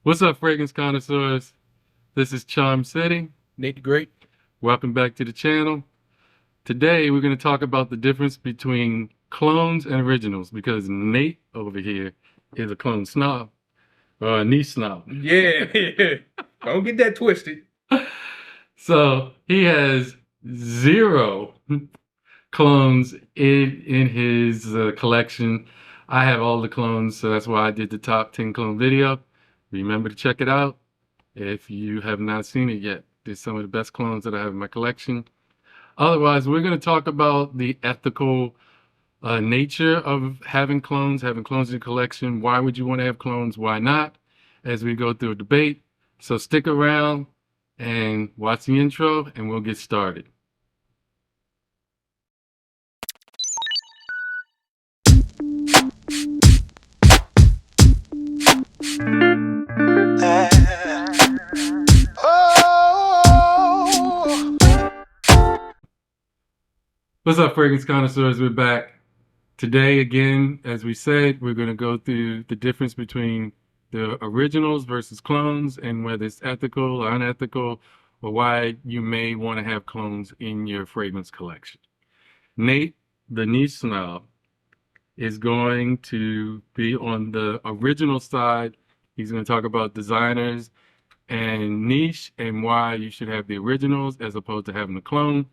What's up, Fragrance Connoisseurs? This is Charm City. Nate the Great. Welcome back to the channel. Today, we're going to talk about the difference between clones and originals because Nate over here is a clone snob or a niche snob. Yeah, don't get that twisted. So he has zero clones in his collection. I have all the clones, so that's why I did the top 10 clone video. Remember to check it out if you have not seen it yet. There's some of the best clones that I have in my collection. Otherwise, we're going to talk about the ethical nature of having clones in your collection. Why would you want to have clones? Why not? As we go through a debate. So stick around and watch the intro and we'll get started. What's up, Fragrance Connoisseurs? We're back. Today, again, as we said, we're going to go through the difference between the originals versus clones and whether it's ethical or unethical or why you may want to have clones in your fragrance collection. Nate, the niche snob, is going to be on the original side. He's going to talk about designers and niche and why you should have the originals as opposed to having a clone.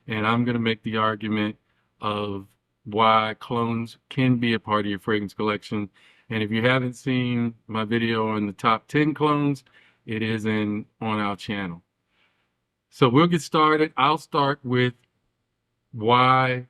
And I'm going to make the argument of why clones can be a part of your fragrance collection. And if you haven't seen my video on the top 10 clones, it is on our channel. So we'll get started. I'll start with why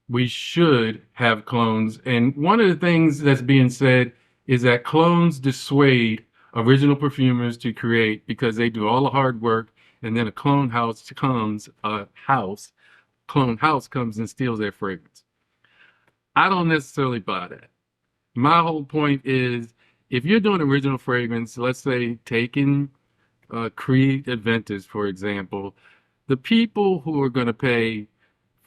we should have clones. And one of the things that's being said is that clones dissuade original perfumers to create because they do all the hard work, and then a clone house comes and steals their fragrance. I don't necessarily buy that. My whole point is, if you're doing original fragrance, let's say taking Creed Aventus, for example, the people who are going to pay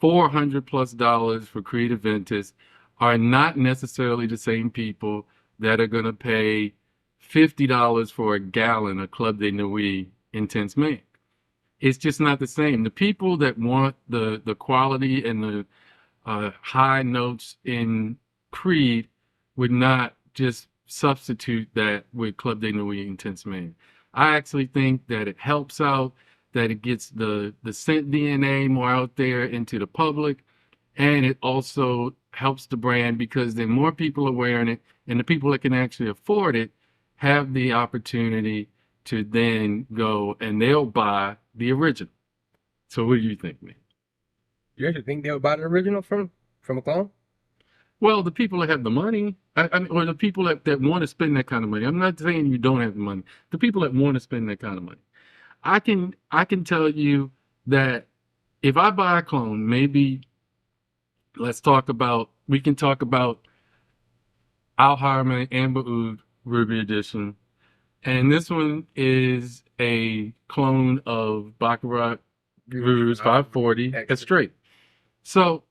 $400+ for Creed Aventus are not necessarily the same people that are going to pay $50 for a gallon of Club de Nuit Intense Make. It's just not the same. The people that want the quality and the high notes in Creed would not just substitute that with Club de Nuit Intense Make. I actually think that it helps out, that it gets the scent DNA more out there into the public, and it also helps the brand because then more people are wearing it, and the people that can actually afford it have the opportunity to then go and they'll buy the original. So what do you think, man? You actually think they would buy the original from a clone? Well, the people that have the money, or the people that want to spend that kind of money. I'm not saying you don't have the money. The people that want to spend that kind of money. I can tell you that if I buy a clone, maybe we can talk about Al Harmony Amber Oud Ruby Edition. And this one is a clone of Baccarat Rouge 540 as straight. So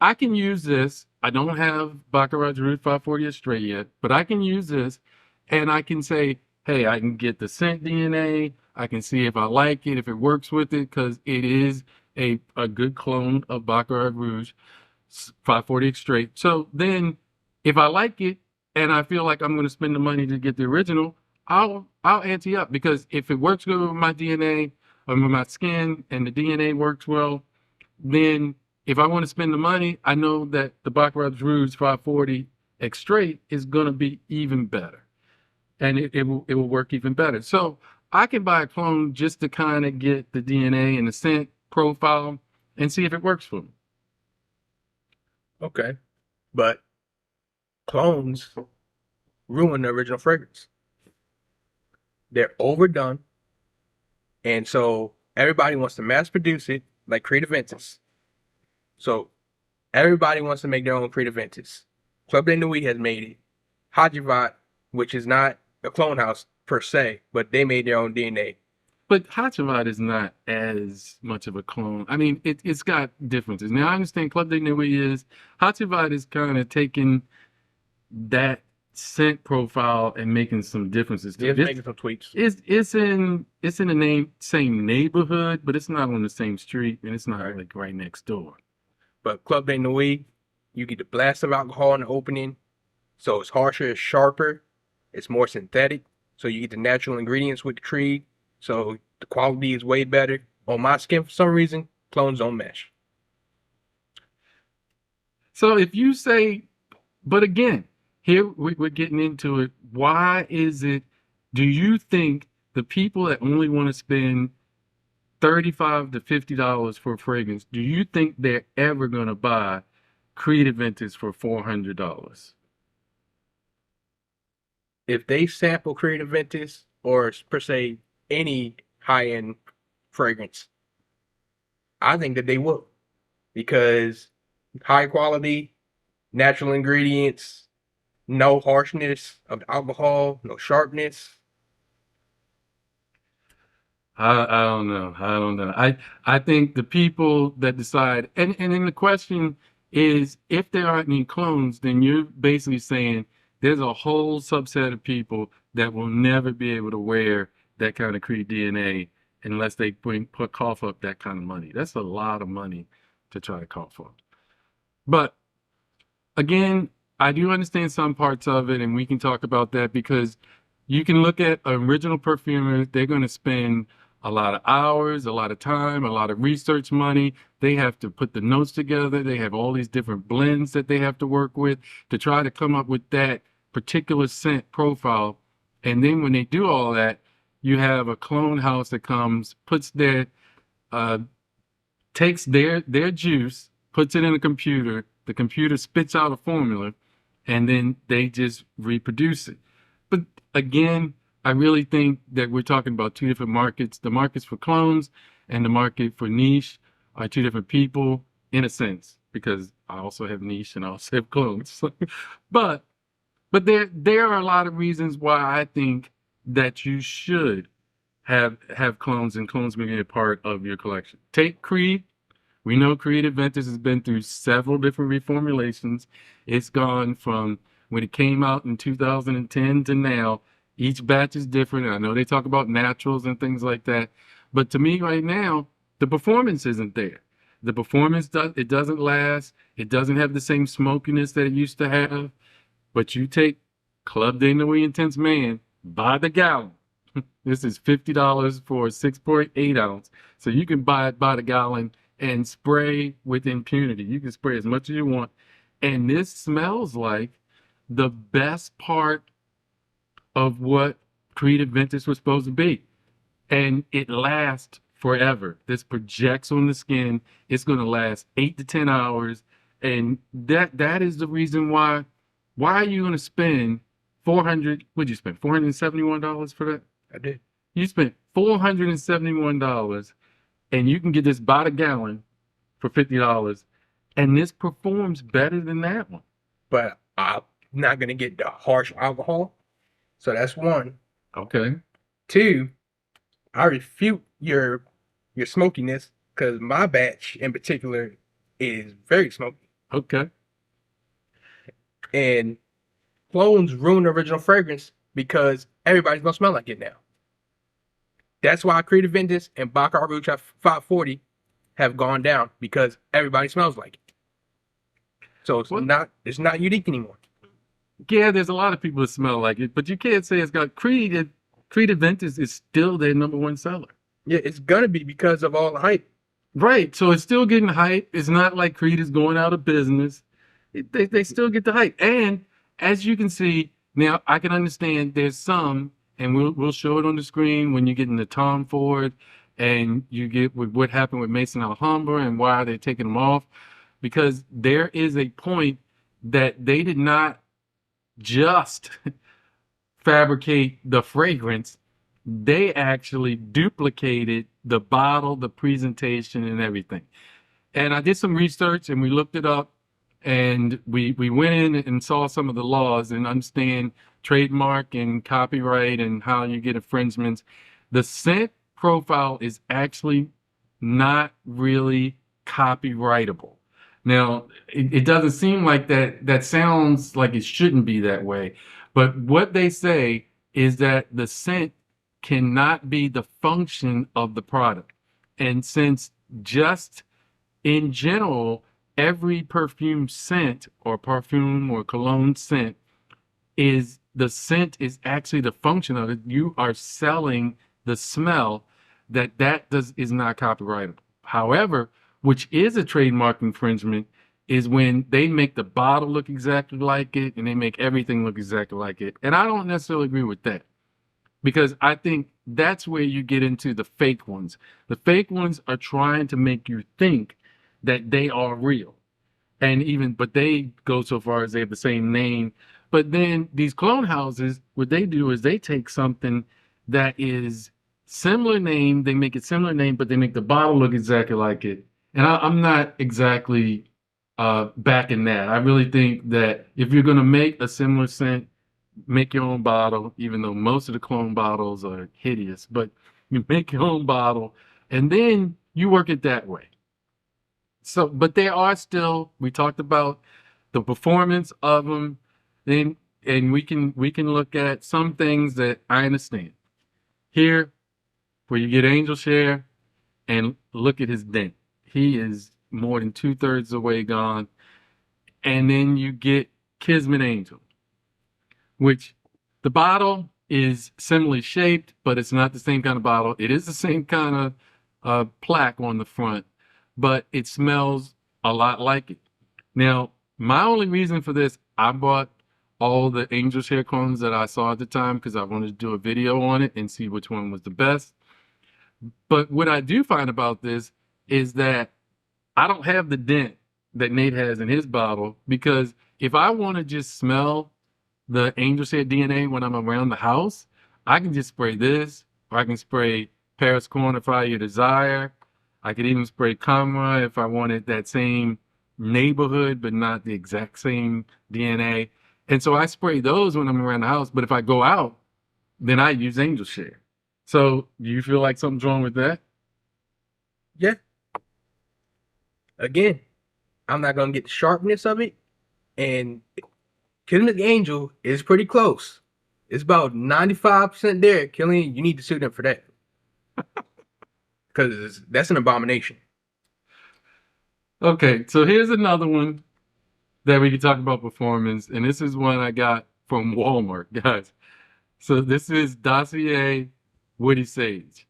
I can use this. I don't have Baccarat Rouge 540 as straight yet, but I can use this and I can say, hey, I can get the scent DNA. I can see if I like it, if it works with it, because it is a good clone of Baccarat Rouge 540 straight. So then if I like it and I feel like I'm going to spend the money to get the original, I'll ante up, because if it works good with my DNA or with my skin and the DNA works well, then if I want to spend the money, I know that the Baccarat Rouge 540 X straight is going to be even better, and it will work even better. So I can buy a clone just to kind of get the DNA and the scent profile and see if it works for me. Okay, but clones ruin the original fragrance. They're overdone, and so everybody wants to mass produce it, like Creed Aventus. So everybody wants to make their own Creed Aventus. Club de Nuit has made it. Hajivat, which is not a clone house per se, but they made their own DNA. But Hachivat is not as much of a clone. I mean, it's got differences. Now, I understand Club de Nuit is. Hachivat is kind of taking that scent profile and making some differences to Just it. making some tweaks. It's in the same neighborhood, but it's not on the same street, and it's not Right. like right next door. But Club de Nuit, you get the blast of alcohol in the opening, so it's harsher, it's sharper, it's more synthetic. So you get the natural ingredients with the Creed, so the quality is way better. On my skin, for some reason, clones don't mesh. So if you say, but again, here we're getting into it. Why is it? Do you think the people that only want to spend $35 to $50 for a fragrance, do you think they're ever gonna buy Creed Aventus for $400? If they sample Creed Aventus or per se any high-end fragrance, I think that they will, because high quality, natural ingredients, no harshness of the alcohol, no sharpness. I don't know. I don't know. I think the people that decide, and then the question is, if there aren't any clones, then you're basically saying there's a whole subset of people that will never be able to wear that kind of Creed DNA unless they cough up that kind of money. That's a lot of money to try to cough up. But again, I do understand some parts of it, and we can talk about that because you can look at original perfumers, they're going to spend a lot of hours, a lot of time, a lot of research money. They have to put the notes together. They have all these different blends that they have to work with to try to come up with that particular scent profile. And then when they do all that, you have a clone house that comes, puts uh, takes their juice, puts it in a computer, the computer spits out a formula, and then they just reproduce it. But again, I really think that we're talking about two different markets. The markets for clones and the market for niche are two different people in a sense, because I also have niche and I also have clones. but but there are a lot of reasons why I think that you should have clones and clones being a part of your collection. Take Creed. We know Creed Aventus has been through several different reformulations. It's gone from when it came out in 2010 to now. Each batch is different. And I know they talk about naturals and things like that. But to me right now, the performance isn't there. The performance doesn't last. It doesn't have the same smokiness that it used to have. But you take Club de Nuit Intense Man by the gallon. This is $50 for a 6.8 ounce. So you can buy it by the gallon and spray with impunity. You can spray as much as you want. And this smells like the best part of what Creed Aventus was supposed to be. And it lasts forever. This projects on the skin. It's going to last 8 to 10 hours. And that is the reason why are you going to spend 400, what'd you spend? $471 for that? I did. You spent $471 and you can get this by the gallon for $50, and this performs better than that one. But I'm not gonna get the harsh alcohol. So that's one. Okay. Two, I refute your smokiness because my batch in particular is very smoky. Okay. And clones ruin the original fragrance because everybody's gonna smell like it now. That's why Creed Aventus and Baccarat Rouge 540 have gone down, because everybody smells like it. So Well, it's not unique anymore. yeah, there's a lot of people that smell like it, but you can't say it's got Creed. Creed Aventus is still their number one seller. Yeah, it's gonna be because of all the hype. Right. So it's still getting hype. It's not like Creed is going out of business. They still get the hype. And as you can see, now I can understand there's some, and we'll show it on the screen when you get into Tom Ford and you get with what happened with Mason Alhambra and why they're taking them off. Because there is a point that they did not just fabricate the fragrance, they actually duplicated the bottle, the presentation, and everything. And I did some research and we looked it up, and we went in and saw some of the laws and understand trademark and copyright and how you get infringements. The scent profile is actually not really copyrightable. Now, it doesn't seem like that sounds like it shouldn't be that way, But what they say is that the scent cannot be the function of the product. And since just in general, every perfume scent or perfume or cologne scent is the scent is actually the function of it. You are selling the smell that does is not copyrightable. However, which is a trademark infringement, is when they make the bottle look exactly like it and they make everything look exactly like it. And I don't necessarily agree with that because I think that's where you get into the fake ones. The fake ones are trying to make you think that they are real. And even, but they go so far as they have the same name. But then these clone houses, what they do is they take something that is similar name, they make it similar name, but they make the bottle look exactly like it. And I'm not exactly backing that. I really think that if you're going to make a similar scent, make your own bottle, even though most of the clone bottles are hideous, but you make your own bottle and then you work it that way. So, but there are still, we talked about the performance of them, then, and we can look at some things that I understand. Here, where you get Angel Share and look at his dent. He is more than 2/3 the way gone. And then you get Kismet Angel, which the bottle is similarly shaped, but it's not the same kind of bottle. It is the same kind of plaque on the front, but it smells a lot like it. Now, my only reason for this, I bought all the Angel Share clones that I saw at the time because I wanted to do a video on it and see which one was the best. But what I do find about this is that I don't have the dent that Nate has in his bottle because if I want to just smell the Angel Share DNA when I'm around the house, I can just spray this, or I can spray Paris Corn if I your desire. I could even spray Camera if I wanted that same neighborhood, but not the exact same DNA. And so I spray those when I'm around the house. But if I go out, then I use Angel Share. So do you feel like something's wrong with that? Yeah. Again, I'm not gonna get the sharpness of it, and Killing the Angel is pretty close. It's about 95% there. Killing, you need to sue them for that because that's an abomination. Okay, so here's another one that we can talk about performance, and this is one I got from Walmart, guys. So this is Dossier Woody Sage.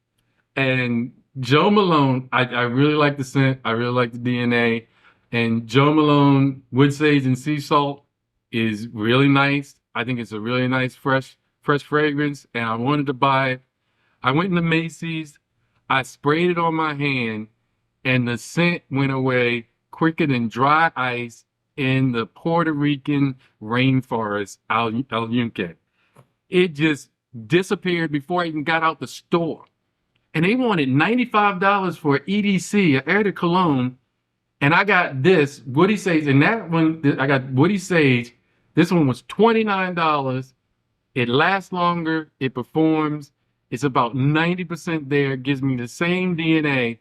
And Joe Malone, I really like the scent. I really like the DNA. And Joe Malone Wood Sage and Sea Salt is really nice. I think it's a really nice fresh fragrance. And I wanted to buy it. I went into Macy's. I sprayed it on my hand, and the scent went away quicker than dry ice in the Puerto Rican rainforest, Al Yunque. It just disappeared before I even got out the store. And they wanted $95 for EDC, an Air de Cologne, and I got this Woody Sage, and that one I got Woody Sage. This one was $29. It lasts longer. It performs. It's about 90% there. It gives me the same DNA.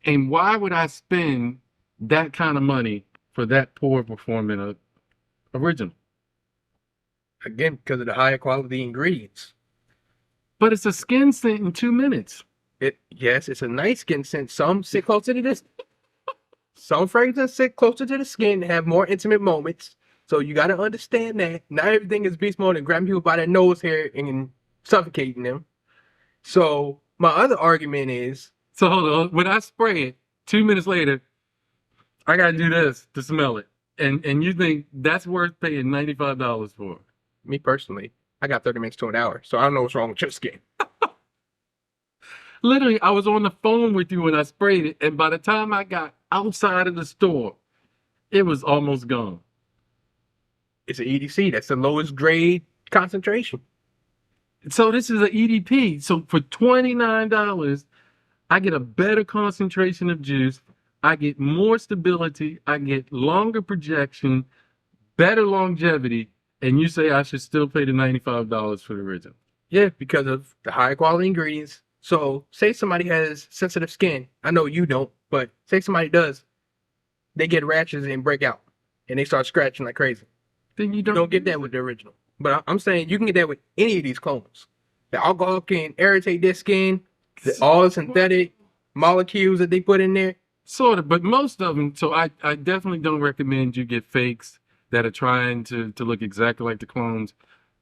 And why would I spend that kind of money for that poor performing original? Again, because of the higher quality ingredients. But it's a skin scent in 2 minutes. Yes, it's a nice skin scent. Some sit closer to this. Some fragrances sit closer to the skin, have more intimate moments. So you got to understand that not everything is beast mode and grabbing people by their nose hair and suffocating them. So my other argument is, So hold on. When I spray it, 2 minutes later, I gotta do this to smell it. And you think that's worth paying $95 for? me personally, I got 30 minutes to an hour, so I don't know what's wrong with your skin. Literally, I was on the phone with you when I sprayed it, and by the time I got outside of the store, it was almost gone. It's an EDC. That's the lowest grade concentration. So this is an EDP. So for $29, I get a better concentration of juice. I get more stability. I get longer projection, better longevity, and you say I should still pay the $95 for the original. Yeah, because of the higher quality ingredients. So say somebody has sensitive skin. I know you don't, but say somebody does. They get rashes and break out, and they start scratching like crazy. Then you You don't get that with the original. But I'm saying you can get that with any of these clones. The alcohol can irritate their skin. All the synthetic molecules that they put in there. Sort of, but most of them. So I definitely don't recommend you get fakes that are trying to look exactly like the clones.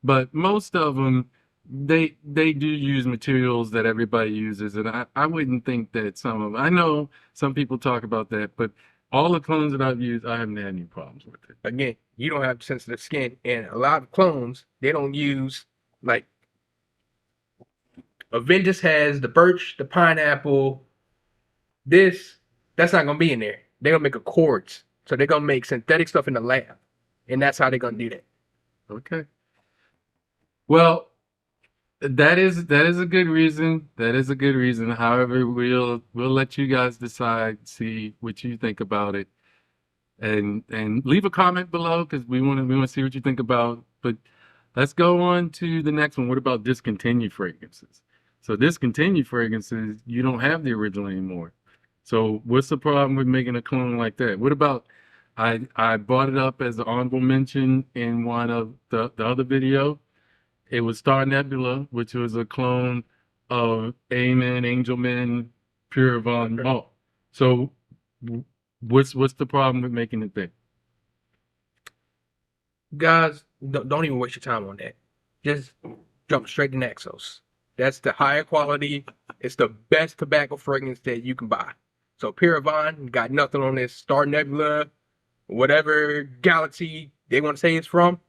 But most of them, they do use materials that everybody uses, and I wouldn't think that some of them. I know some people talk about that, but all the clones that I've used, I haven't had any problems with it. Again, you don't have sensitive skin, and a lot of clones they don't use like Aventus has the birch, the pineapple. That's not gonna be in there. They're gonna make accords, so they're gonna make synthetic stuff in the lab, and that's how they're gonna do that. Okay. Well, that is a good reason. That is a good reason. However, we'll let you guys decide, see what you think about it, and leave a comment below because we want to see what you think about. But let's go on to the next one. What about discontinued fragrances? So discontinued fragrances, you don't have the original anymore. So what's the problem with making a clone like that? What about I brought it up as an honorable mention in one of the other video. It was Star Nebula, which was a clone of Amen, Angelman, Pure Von Malt. So what's the problem with making it big? Guys, don't even waste your time on that. Just jump straight to Naxos. That's the higher quality. It's the best tobacco fragrance that you can buy. So Pure got nothing on this. Star Nebula, whatever galaxy they want to say it's from,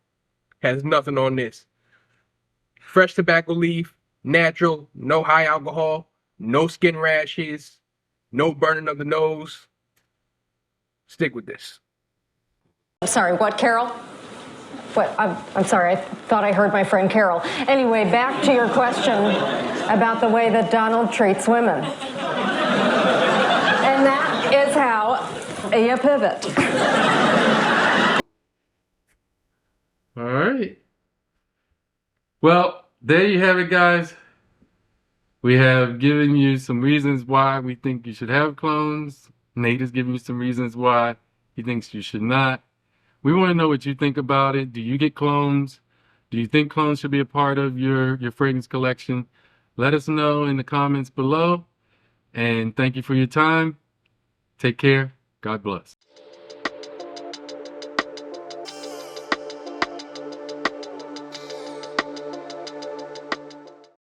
has nothing on this. Fresh tobacco leaf, natural, no high alcohol, no skin rashes, no burning of the nose. Stick with this. I'm sorry, what, Carol? What? I'm sorry, I thought I heard my friend Carol. Anyway, back to your question about the way that Donald treats women. And that is how you pivot. All right. Well, there you have it, guys. We have given you some reasons why we think you should have clones. Nate has given you some reasons why he thinks you should not. We want to know what you think about it. Do you get clones? Do you think clones should be a part of your fragrance collection? Let us know in the comments below. And thank you for your time. Take care. God bless.